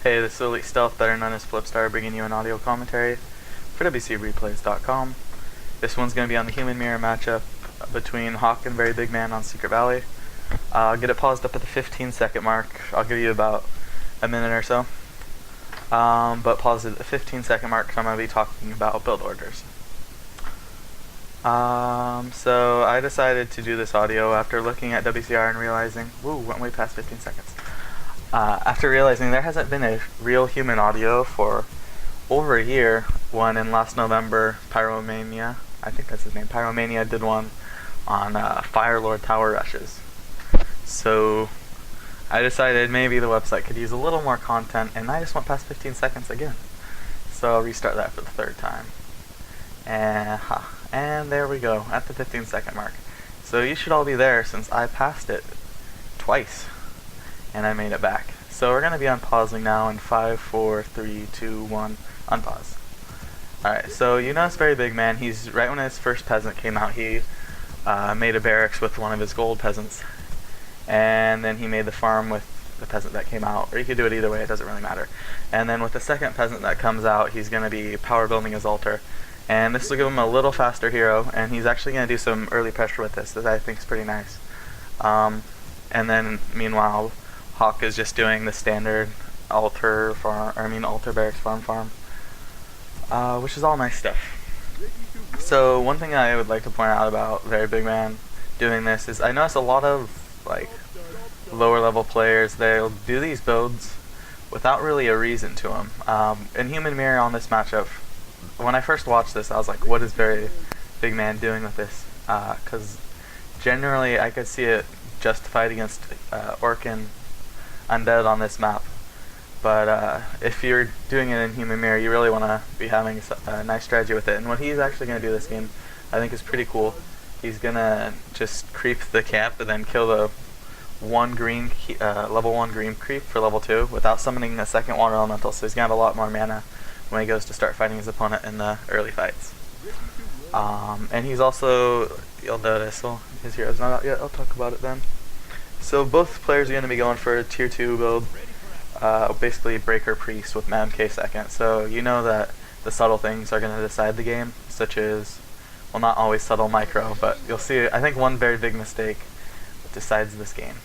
Hey, this is Elite Stealth, better known as FlipStar, bringing you an audio commentary for WCReplays.com. This one's going to be on the Human Mirror matchup between Hawk and Very Big Man on Secret Valley. I'll get it paused up at the 15-second mark. I'll give you about a minute or so. But pause it at the 15-second mark because I'm going to be talking about build orders. So I decided to do this audio after looking at WCR and realizing, went way past 15 seconds. After realizing there hasn't been a real human audio for over a year. One in last November, Pyromania, I think that's his name, Pyromania did one on Fire Lord Tower Rushes. So I decided maybe the website could use a little more content, and I just went past 15 seconds again. So I'll restart that for the third time. And there we go, at the 15-second mark. So you should all be there since I passed it twice, and I made it back. So we're going to be unpausing now in 5, 4, 3, 2, 1, unpause. Alright, so you notice Very Big Man, he's right when his first peasant came out, he made a barracks with one of his gold peasants. And then he made the farm with the peasant that came out, or you could do it either way, it doesn't really matter. And then with the second peasant that comes out, he's going to be power building his altar. And this will give him a little faster hero, and he's actually going to do some early pressure with this that I think is pretty nice. And then, meanwhile, Hawk is just doing the standard altar barracks farm, which is all nice stuff. So one thing I would like to point out about Very Big Man doing this is I notice a lot of lower level players, they'll do these builds without really a reason to them. In Human Mirror on this matchup, when I first watched this, I was like, what is Very Big Man doing with this? Because generally I could see it justified against Orc and Undead on this map. But if you're doing it in Human Mirror, you really want to be having a nice strategy with it. And what he's actually going to do this game, I think is pretty cool. He's going to just creep the camp and then kill the level 1 green creep for level 2 without summoning a second water elemental, so he's going to have a lot more mana when he goes to start fighting his opponent in the early fights. And he's also, you'll notice, well, his hero's not out yet, I'll talk about it then. So both players are going to be going for a tier 2 build, basically Breaker Priest with MK second, so you know that the subtle things are going to decide the game, such as, well, not always subtle micro, but you'll see, I think one very big mistake decides this game.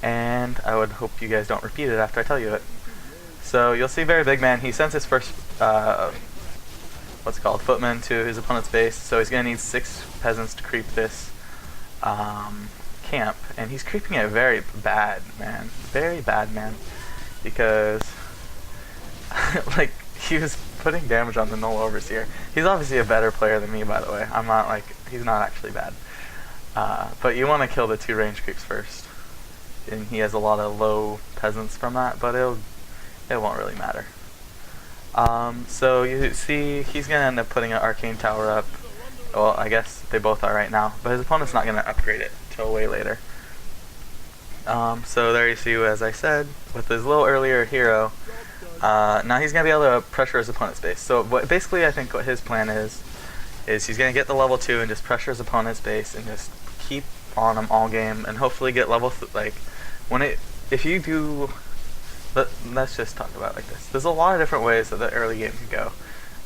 And I would hope you guys don't repeat it after I tell you it. So you'll see Very Big Man, he sends his first, footman to his opponent's base, so he's going to need 6 peasants to creep this camp, and he's creeping it very bad, man, because he was putting damage on the Null Overseer. He's obviously a better player than me, by the way. He's not actually bad. But you want to kill the 2 range creeps first, and he has a lot of low peasants from that, but it won't really matter. So you see he's going to end up putting an arcane tower up. Well, I guess they both are right now, but his opponent's not going to upgrade it till way later. So there you see, as I said, with his little earlier hero, now he's going to be able to pressure his opponent's base. So basically I think what his plan is he's going to get the level 2 and just pressure his opponent's base and just keep on him all game, and hopefully get level if you do, let's just talk about it like this. There's a lot of different ways that the early game can go.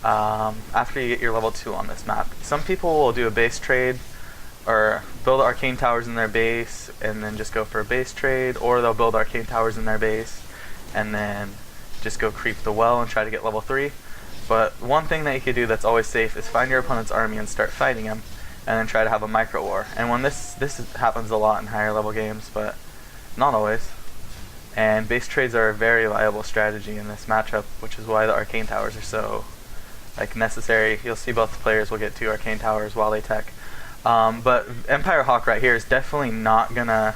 After you get your level 2 on this map, some people will do a base trade or build arcane towers in their base and then just go for a base trade, or they'll build arcane towers in their base and then just go creep the well and try to get level 3. But one thing that you could do that's always safe is find your opponent's army and start fighting him, and then try to have a micro war. And when this happens a lot in higher level games, but not always. And base trades are a very viable strategy in this matchup, which is why the arcane towers are so necessary. You'll see both players will get 2 arcane towers while they tech. But Empire Hawk right here is definitely not gonna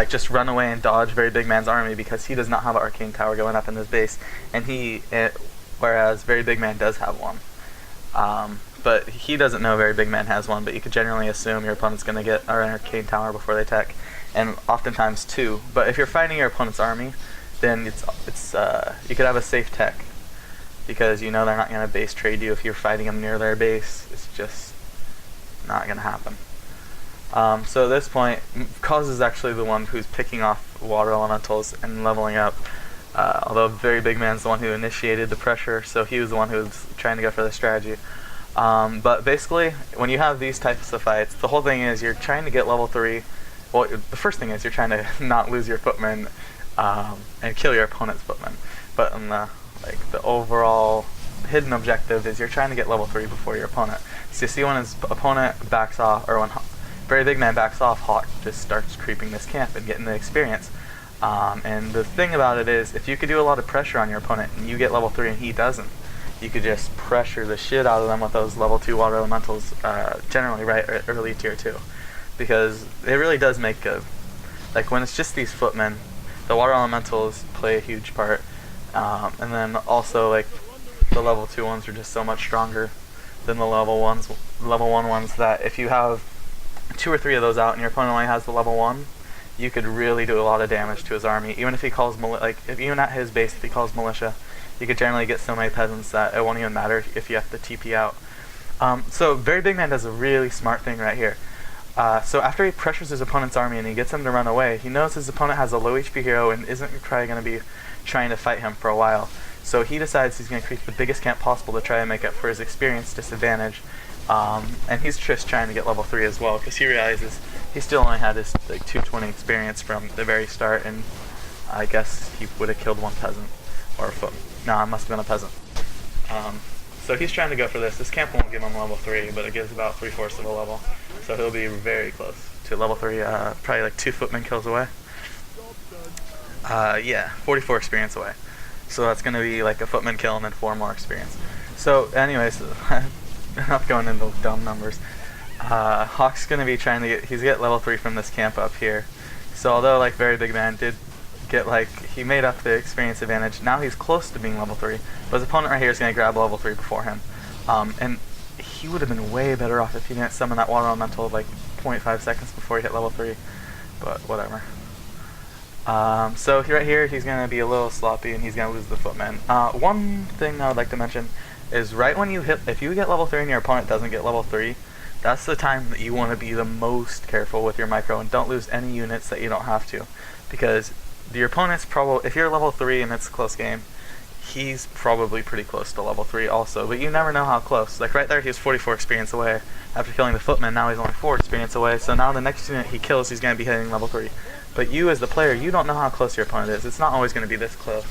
just run away and dodge Very Big Man's army, because he does not have an arcane tower going up in his base, and whereas Very Big Man does have one. But he doesn't know Very Big Man has one, but you could generally assume your opponent's going to get an arcane tower before they tech, and oftentimes 2. But if you're fighting your opponent's army, then you could have a safe tech, because you know they're not going to base trade you if you're fighting them near their base. It's just not going to happen. So at this point, Cause is actually the one who's picking off water elementals and leveling up. Although Very Big Man's the one who initiated the pressure, so he was the one who was trying to go for the strategy. But basically, when you have these types of fights, the whole thing is you're trying to get level 3. Well, the first thing is you're trying to not lose your footman and kill your opponent's footman. But in the overall hidden objective is you're trying to get level 3 before your opponent. So you see when his opponent backs off, or when Very Big Man backs off, Hawk just starts creeping this camp and getting the experience. And the thing about it is, if you could do a lot of pressure on your opponent and you get level 3 and he doesn't, you could just pressure the shit out of them with those level 2 water elementals, generally right early tier 2. Because it really does make like when it's just these footmen, the water elementals play a huge part. And then also like the level 2 ones are just so much stronger than the level 1 ones that if you have 2 or 3 of those out and your opponent only has the level 1, you could really do a lot of damage to his army. Even if he calls even at his base, if he calls militia, you could generally get so many peasants that it won't even matter if you have to TP out. So Very Big Man does a really smart thing right here. So after he pressures his opponent's army and he gets him to run away, he knows his opponent has a low HP hero and isn't probably going to be trying to fight him for a while. So he decides he's going to create the biggest camp possible to try and make up for his experience disadvantage. And he's just trying to get level 3 as well, because he realizes he still only had his 220 experience from the very start, and I guess he would have killed one peasant. Or a foot. No, it must have been a peasant. So he's trying to go for this. This camp won't give him level 3, but it gives about 3/4 of a level. So he'll be very close to level 3, probably like 2 footman kills away. Yeah, 44 experience away. So that's going to be like a footman kill and then 4 more experience. So anyways, not going into dumb numbers. Hawk's going to be trying to get level 3 from this camp up here. So although like Very Big Man did get he made up the experience advantage, now he's close to being level 3. But his opponent right here is going to grab level 3 before him. And he would have been way better off if he didn't summon that water elemental like 0.5 seconds before he hit level 3. But whatever. So right here, he's going to be a little sloppy and he's going to lose the footman. One thing I would like to mention is right when if you get level 3 and your opponent doesn't get level 3, that's the time that you want to be the most careful with your micro and don't lose any units that you don't have to. Because your opponent's probably, if you're level 3 and it's a close game, he's probably pretty close to level 3 also, but you never know how close. Like right there, he was 44 experience away after killing the footman. Now he's only 4 experience away, so now the next unit he kills, he's going to be hitting level 3. But you as the player, you don't know how close your opponent is. It's not always going to be this close.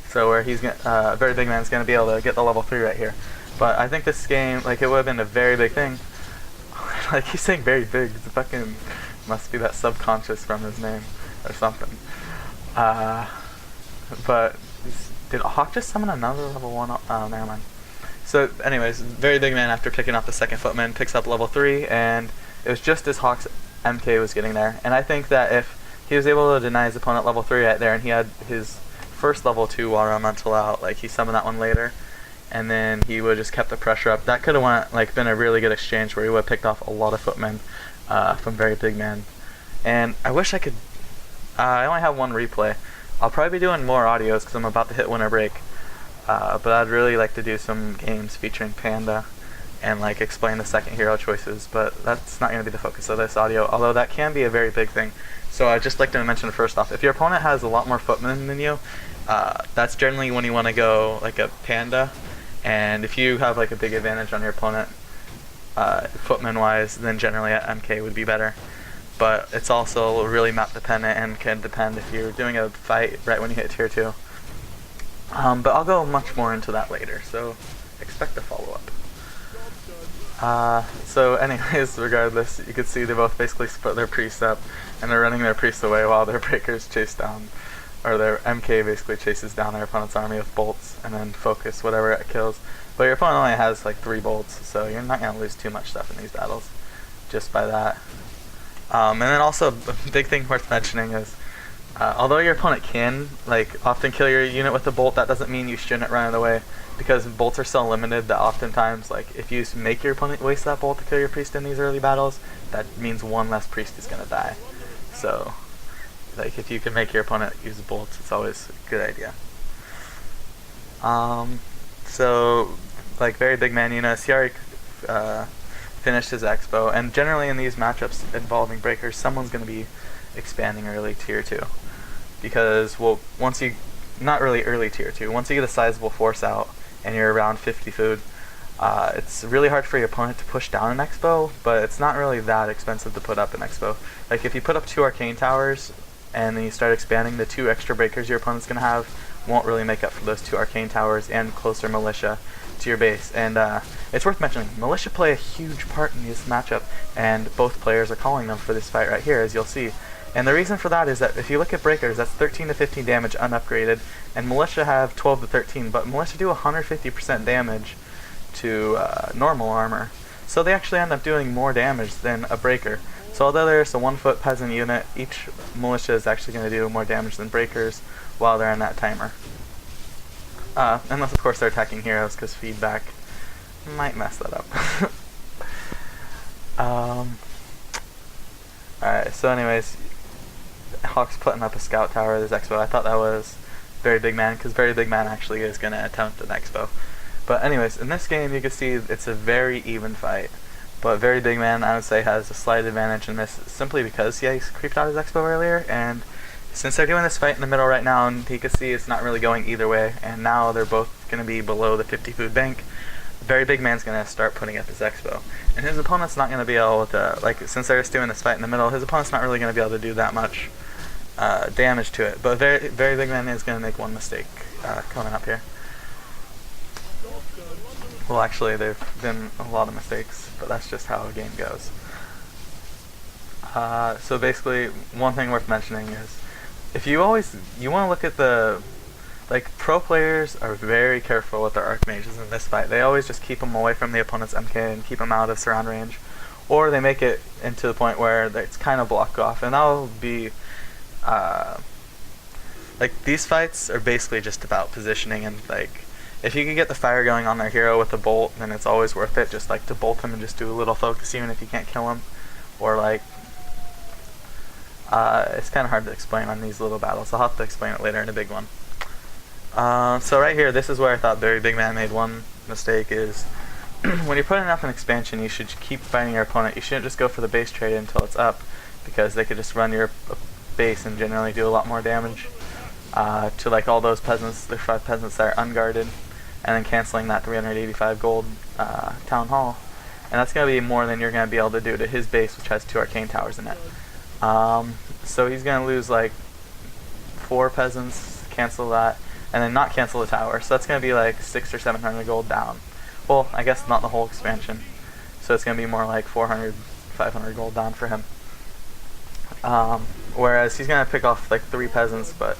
So where he's Very Big Man's going to be able to get the level 3 right here. But I think this game, it would have been a very big thing. He's saying very big. It's fucking must be that subconscious from his name or something. But did Hawk just summon another level 1? Oh, never mind. So anyways, Very Big Man, after picking up the second footman, picks up level 3, and it was just as Hawk's MK was getting there. And I think that if he was able to deny his opponent level 3 right there, and he had his first level 2 water elemental out, he summoned that one later, and then he would have just kept the pressure up, that could have been a really good exchange where he would have picked off a lot of footmen from Very Big Man. And I wish I could, I only have one replay. I'll probably be doing more audios because I'm about to hit winter break, but I'd really like to do some games featuring Panda and explain the second hero choices, but that's not going to be the focus of this audio, although that can be a very big thing. So I'd just like to mention first off, if your opponent has a lot more footmen than you, that's generally when you want to go a Panda, and if you have a big advantage on your opponent footman wise, then generally MK would be better. But it's also really map dependent and can depend if you're doing a fight right when you hit tier 2. But I'll go much more into that later, so expect a follow-up. So anyways, regardless, you can see they both basically split their priests up, and they're running their priests away while their breakers chase down, or their MK basically chases down their opponent's army with bolts, and then focus whatever it kills. But your opponent only has 3 bolts, so you're not going to lose too much stuff in these battles, just by that. And then also, a big thing worth mentioning is, although your opponent can often kill your unit with a bolt, that doesn't mean you shouldn't run it away, because bolts are so limited that oftentimes, if you make your opponent waste that bolt to kill your priest in these early battles, that means one less priest is going to die. So, if you can make your opponent use bolts, it's always a good idea. So, Very Big Man, he already finished his expo, and generally in these matchups involving breakers, someone's going to be expanding early tier 2. because, well, once you, not really early tier 2, once you get a sizable force out and you're around 50 food, it's really hard for your opponent to push down an expo, but it's not really that expensive to put up an expo. Like if you put up 2 arcane towers and then you start expanding, the 2 extra breakers your opponent's going to have won't really make up for those 2 arcane towers and closer militia to your base. And it's worth mentioning, militia play a huge part in this matchup, and both players are calling them for this fight right here, as you'll see. And the reason for that is that if you look at breakers, that's 13 to 15 damage unupgraded, and militia have 12 to 13, but militia do 150% damage to normal armor. So they actually end up doing more damage than a breaker. So although there's a 1-foot peasant unit, each militia is actually going to do more damage than breakers while they're in that timer. Unless of course they're attacking heroes, because feedback might mess that up. Alright, so anyways, Hawk's putting up a scout tower, this expo. I thought that was Very Big Man, because Very Big Man actually is going to attempt an expo. But anyways, in this game you can see it's a very even fight. But Very Big Man, I would say, has a slight advantage in this, simply because he creeped out his expo earlier, and since they're doing this fight in the middle right now, and he can see it's not really going either way, and now they're both going to be below the 50 food bank, Very Big Man's going to start putting up his expo. And his opponent's not going to be able to, like, since they're just doing this fight in the middle, his opponent's not really going to be able to do that much damage to it. But Very Big Man is going to make one mistake coming up here. Well, actually, there have been a lot of mistakes, but that's just how a game goes. So basically, one thing worth mentioning is, if you want to look at the, like, pro players are very careful with their archmages in this fight. They always just keep them away from the opponent's MK and keep them out of surround range, or they make it into the point where it's kind of blocked off, and that'll be, like, these fights are basically just about positioning, and like, if you can get the fire going on their hero with a bolt, then it's always worth it, just like to bolt him and just do a little focus even if you can't kill him, or like, it's kind of hard to explain on these little battles. I'll have to explain it later in a big one. So right here, this is where I thought Very Big Man made one mistake, is when you're putting up an expansion, you should keep fighting your opponent. You shouldn't just go for the base trade until it's up, because they could just run your base and generally do a lot more damage to like all those peasants, the 5 peasants that are unguarded, and then canceling that 385 gold town hall. And that's going to be more than you're going to be able to do to his base, which has 2 arcane towers in it. So he's going to lose like 4 peasants, cancel that, and then not cancel the tower. So that's going to be like 600 or 700 gold down. Well, I guess not the whole expansion. So it's going to be more like 400, 500 gold down for him. Whereas he's going to pick off like 3 peasants, but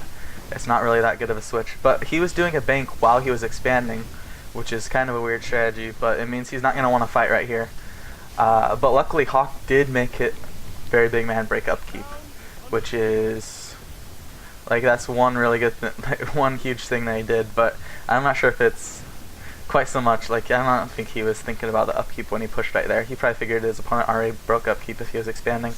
it's not really that good of a switch. But he was doing a bank while he was expanding, which is kind of a weird strategy, but it means he's not going to want to fight right here. But luckily Hawk did make it Very Big Man break upkeep, which is, like, that's one really good one huge thing that he did, but I'm not sure if it's quite so much, like, I don't think he was thinking about the upkeep when he pushed right there. He probably figured his opponent already broke upkeep if he was expanding,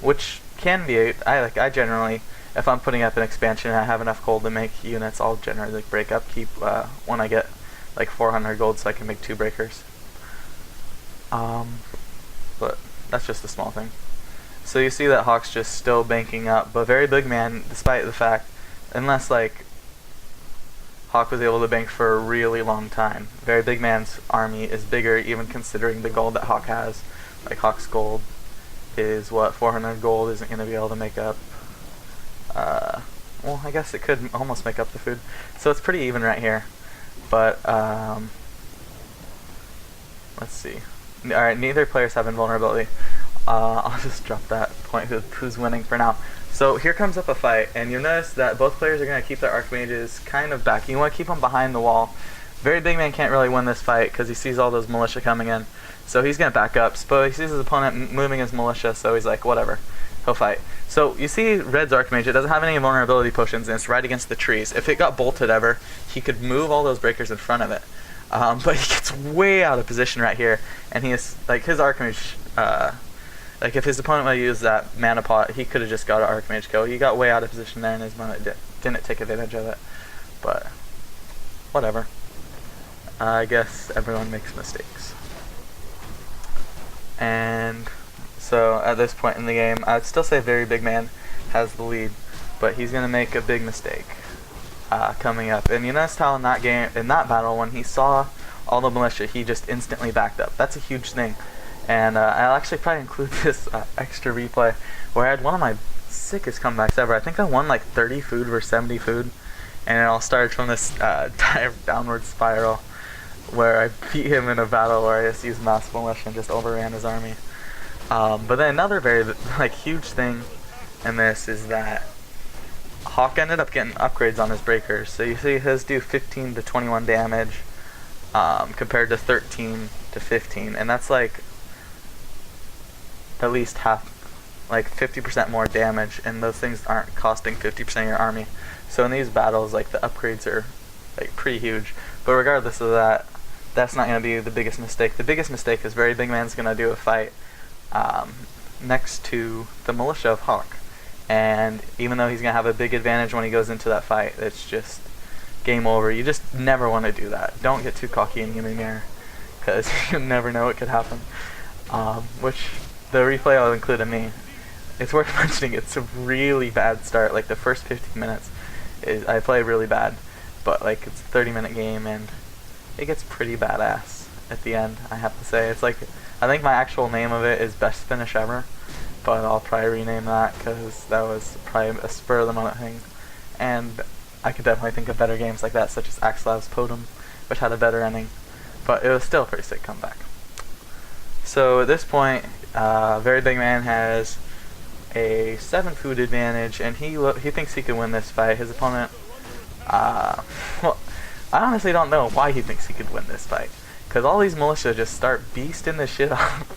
which can be, I generally, if I'm putting up an expansion and I have enough gold to make units, I'll generally like break upkeep when I get like 400 gold so I can make 2 breakers. But that's just a small thing. So you see that Hawk's just still banking up, but Very Big Man, despite the fact, unless like Hawk was able to bank for a really long time, Very Big Man's army is bigger even considering the gold that Hawk has. Like Hawk's gold is what, 400 gold isn't going to be able to make up. Well, I guess it could almost make up the food. So it's pretty even right here. But, let's see. Alright, neither players have invulnerability. I'll just drop that point who's winning for now. So here comes up a fight, and you'll notice that both players are going to keep their archmages kind of back. You want to keep them behind the wall. Very Big Man can't really win this fight because he sees all those militia coming in. So he's going to back up, but he sees his opponent moving his militia, so he's like, whatever, he'll fight. So you see Red's Archmage, it doesn't have any vulnerability potions, and it's right against the trees. If it got bolted ever, he could move all those breakers in front of it. But he gets way out of position right here, and he is, like, his Archmage, like if his opponent would have used that mana pot, he could have just got an Archmage go. He got way out of position there, and his opponent didn't take advantage of it. But, whatever. I guess everyone makes mistakes. And so at this point in the game, I'd still say Very Big Man has the lead. but he's gonna make a big mistake coming up. And you noticed how in that game, in that battle, when he saw all the militia, he just instantly backed up. That's a huge thing. And I'll actually probably include this extra replay where I had one of my sickest comebacks ever. I think I won like 30 food versus 70 food, and it all started from this downward spiral where I beat him in a battle where I just used mass militia and just overran his army. But then another very huge thing in this is that Hawk ended up getting upgrades on his breakers. So you see his do 15 to 21 damage compared to 13 to 15, and that's like at least half, like 50% more damage, and those things aren't costing 50% of your army. So in these battles, like, the upgrades are like pretty huge. But regardless of that, that's not going to be the biggest mistake. The biggest mistake is Very Big Man's going to do a fight next to the militia of Hawk. And even though he's going to have a big advantage when he goes into that fight, it's just game over. You just never want to do that. Don't get too cocky in Human Mirror, because you never know what could happen. Which the replay I'll include in me. It's worth mentioning, it's a really bad start. Like, the first 15 minutes, I play really bad. But, like, it's a 30-minute game, and it gets pretty badass at the end, I have to say. It's like, I think my actual name of it is Best Finish Ever, but I'll probably rename that, because that was probably a spur-of-the-moment thing. And I could definitely think of better games like that, such as Axelav's Podum, which had a better ending. But it was still a pretty sick comeback. So at this point, Very Big Man has a 7 food advantage, and he thinks he can win this fight. His opponent, well, I honestly don't know why he thinks he could win this fight, because all these militia just start beasting the shit out.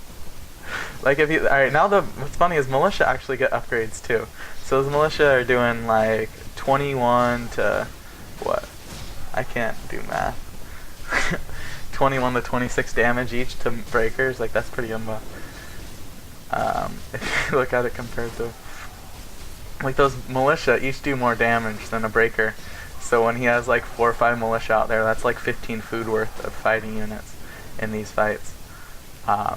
Like, if you, alright, now what's funny is militia actually get upgrades too. So those militia are doing like 21 to, what? I can't do math. 21 to 26 damage each to breakers, like, that's pretty imba. If you look at it compared to, like, those militia each do more damage than a breaker. So when he has like 4 or 5 militia out there, that's like 15 food worth of fighting units in these fights.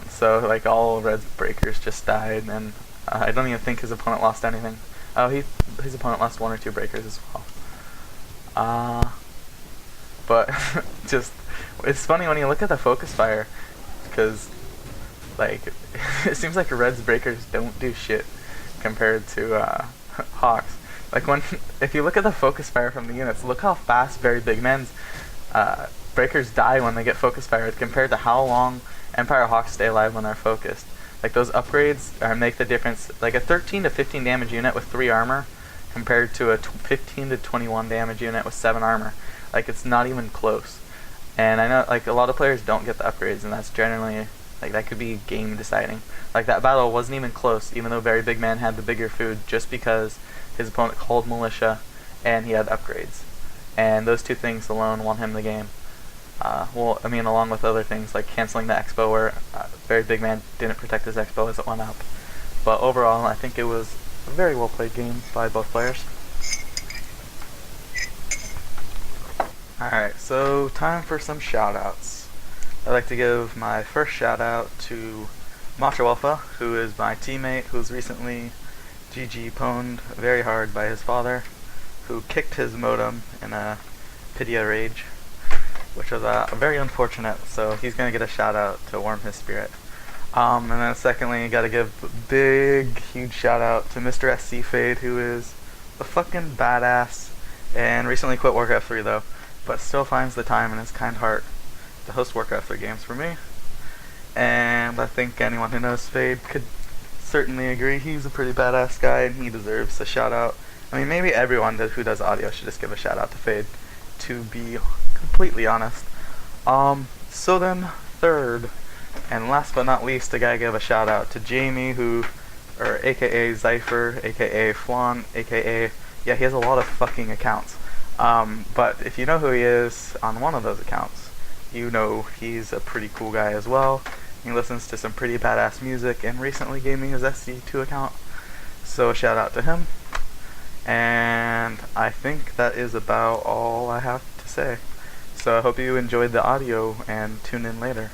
So like all Red's breakers just died, and I don't even think his opponent lost anything. Oh, his opponent lost 1 or 2 breakers as well. But just, it's funny when you look at the focus fire, because like it seems like Red's breakers don't do shit compared to Hawk's. Like, if you look at the focus fire from the units, look how fast Very Big Man's breakers die when they get focus fired compared to how long Empire Hawks stay alive when they're focused. Like, those upgrades make the difference. Like, a 13 to 15 damage unit with 3 armor compared to a 15 to 21 damage unit with 7 armor. Like, it's not even close. And I know, like, a lot of players don't get the upgrades, and that's generally, like, that could be game deciding. Like, that battle wasn't even close, even though Very Big Man had the bigger food, just because his opponent called militia and he had upgrades. And those 2 things alone won him the game. Well, I mean, along with other things like canceling the expo, where Very Big Man didn't protect his expo as it went up. But overall, I think it was a very well played game by both players. Alright, so time for some shoutouts. I'd like to give my first shout out to Macho Alpha, who is my teammate, who's recently GG pwned very hard by his father, who kicked his modem in a Pidia rage, which was very unfortunate, so he's going to get a shout out to warm his spirit. And then secondly, got to give a big, huge shout out to Mr. SC Fade, who is a fucking badass, and recently quit Warcraft 3 though, but still finds the time in his kind heart to host Warcraft 3 games for me. And I think anyone who knows Fade could certainly agree he's a pretty badass guy, and he deserves a shout out. I mean, maybe everyone who does audio should just give a shout out to Fade, to be completely honest. So then, third, and last but not least, I gotta give a shout out to Jamie, or aka Zypher, aka Flan, aka, yeah, he has a lot of fucking accounts. But if you know who he is on one of those accounts, you know he's a pretty cool guy as well. He listens to some pretty badass music, and recently gave me his SC2 account, so a shout out to him. And I think that is about all I have to say. So I hope you enjoyed the audio, and tune in later.